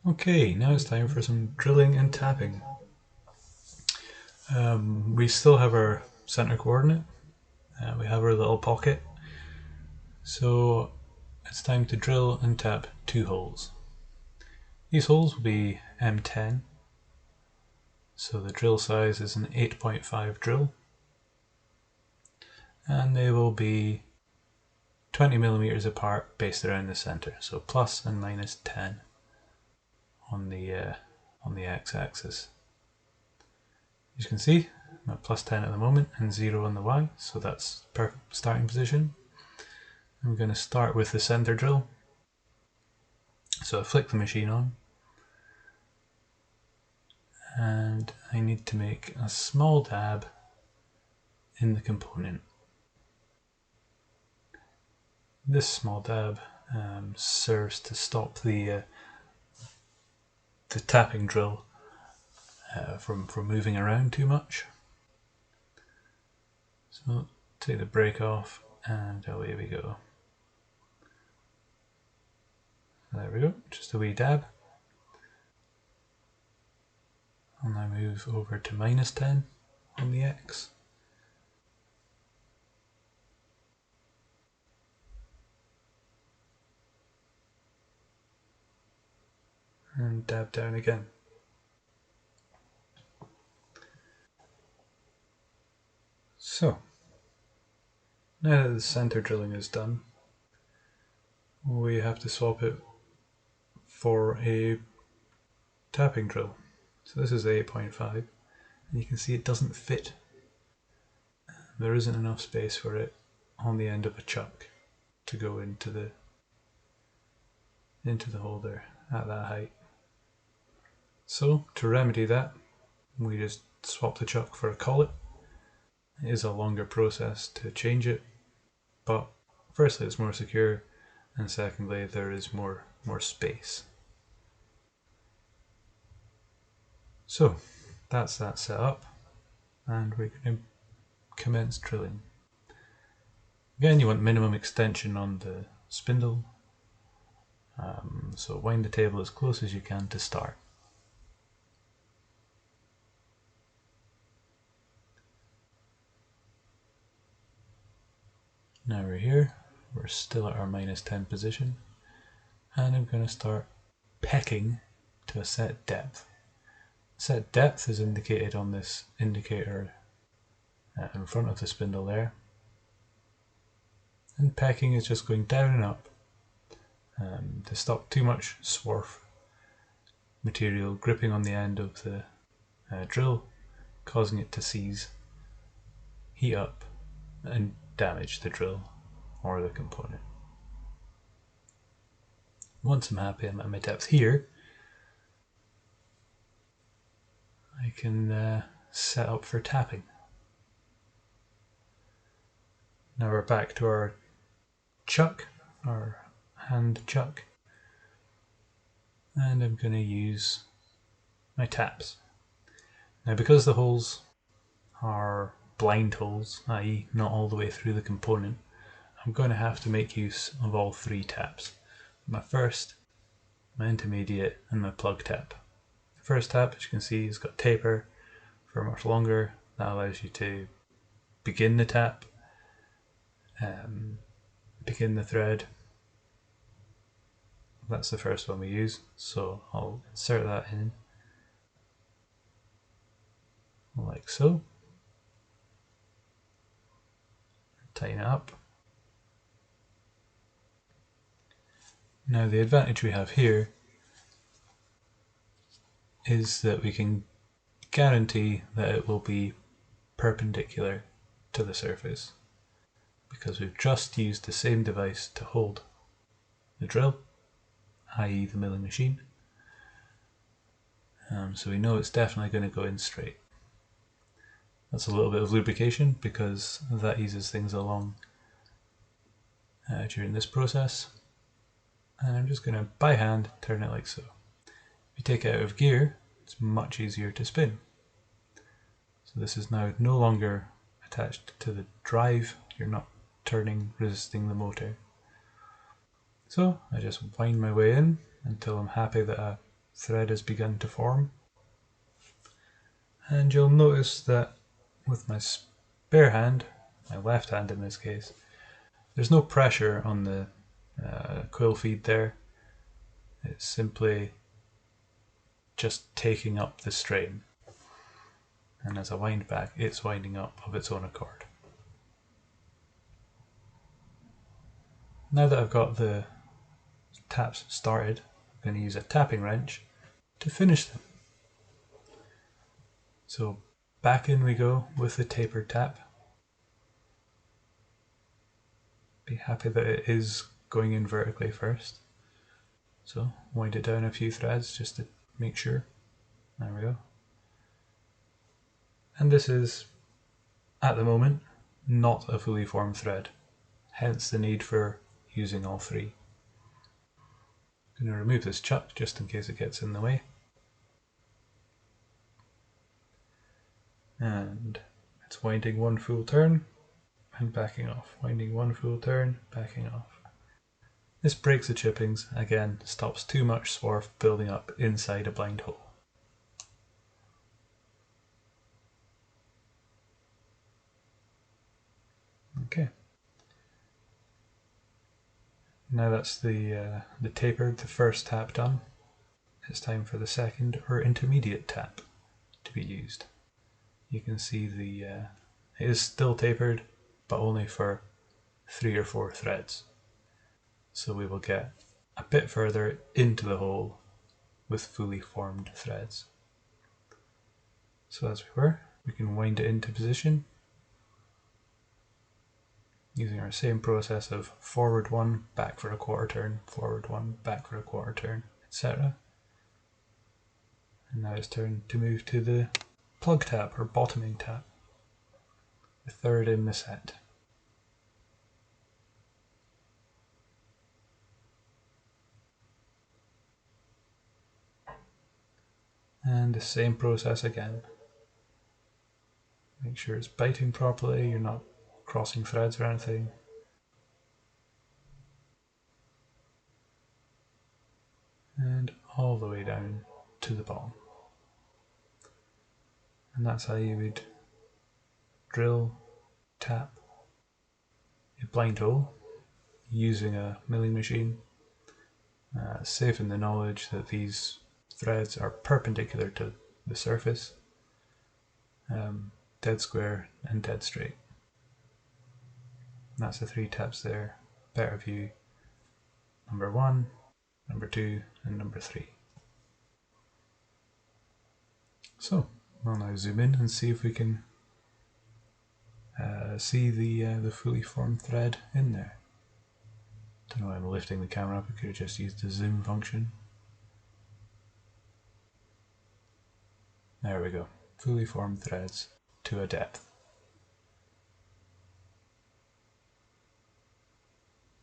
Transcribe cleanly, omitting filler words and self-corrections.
Okay, now it's time for some drilling and tapping. We still have our center coordinate, we have our little pocket, so it's time to drill and tap two holes. These holes will be M10, so the drill size is an 8.5 drill, and they will be 20 millimeters apart based around the center, so plus and minus 10 on the x-axis. As you can see, I'm at plus 10 at the moment and 0 on the y, so that's perfect starting position. I'm going to start with the center drill. So I flick the machine on, and I need to make a small dab in the component. This small dab serves to stop the tapping drill from moving around too much. So take the brake off and away we go. There we go, just a wee dab. I'll now move over to minus 10 on the X. And dab down again. So, now that the center drilling is done, we have to swap it for a tapping drill. So this is 8.5, and you can see it doesn't fit. There isn't enough space for it on the end of a chuck to go into the holder at that height. So to remedy that, we just swap the chuck for a collet. It is a longer process to change it, but firstly it's more secure, and secondly there is more space. So that's that set up, and we're going to commence drilling. Again, you want minimum extension on the spindle, so wind the table as close as you can to start. Now we're here, we're still at our minus 10 position, and I'm going to start pecking to a set depth. Set depth is indicated on this indicator in front of the spindle there, and pecking is just going down and up to stop too much swarf material gripping on the end of the drill, causing it to seize, heat up and damage the drill or the component. Once I'm happy I'm at my depth here, I can set up for tapping. Now we're back to our chuck, our hand chuck, and I'm going to use my taps. Now because the holes are blind holes, i.e. not all the way through the component, I'm going to have to make use of all three taps. My first, my intermediate and my plug tap. The first tap, as you can see, has got taper for much longer. That allows you to begin the tap, begin the thread. That's the first one we use, so I'll insert that in like so. Tighten it up. Now the advantage we have here is that we can guarantee that it will be perpendicular to the surface, because we've just used the same device to hold the drill, i.e. the milling machine, so we know it's definitely going to go in straight. That's a little bit of lubrication because that eases things along during this process, and I'm just going to by hand turn it like so. If you take it out of gear, it's much easier to spin. So this is now no longer attached to the drive, you're not turning, resisting the motor. So I just wind my way in until I'm happy that thread has begun to form. And you'll notice that with my spare hand, my left hand in this case, there's no pressure on the quill feed there. It's simply just taking up the strain. And as I wind back, it's winding up of its own accord. Now that I've got the taps started, I'm going to use a tapping wrench to finish them. So back in we go with the tapered tap. Be happy that it is going in vertically first. So wind it down a few threads just to make sure. There we go. And this is, at the moment, not a fully formed thread, hence the need for using all three. I'm going to remove this chuck just in case it gets in the way. And it's winding one full turn and backing off. Winding one full turn, backing off. This breaks the chippings, again stops too much swarf building up inside a blind hole. Okay. Now that's the tapered, the first tap done. It's time for the second or intermediate tap to be used. You can see it is still tapered, but only for 3 or 4 threads. So we will get a bit further into the hole with fully formed threads. So as we can wind it into position using our same process of forward one, back for a quarter turn, forward one, back for a quarter turn, etc. And now it's time to move to the plug tap or bottoming tap, the third in the set. And the same process again. Make sure it's biting properly, you're not crossing threads or anything. And all the way down to the bottom. And that's how you would drill, tap a blind hole using a milling machine, safe in the knowledge that these threads are perpendicular to the surface, dead square and dead straight. And that's the 3 taps there. Better view number 1, number 2 and number 3. So we'll now zoom in and see if we can see the fully formed thread in there. Don't know why I'm lifting the camera up, I could have just used the zoom function. There we go, fully formed threads to a depth.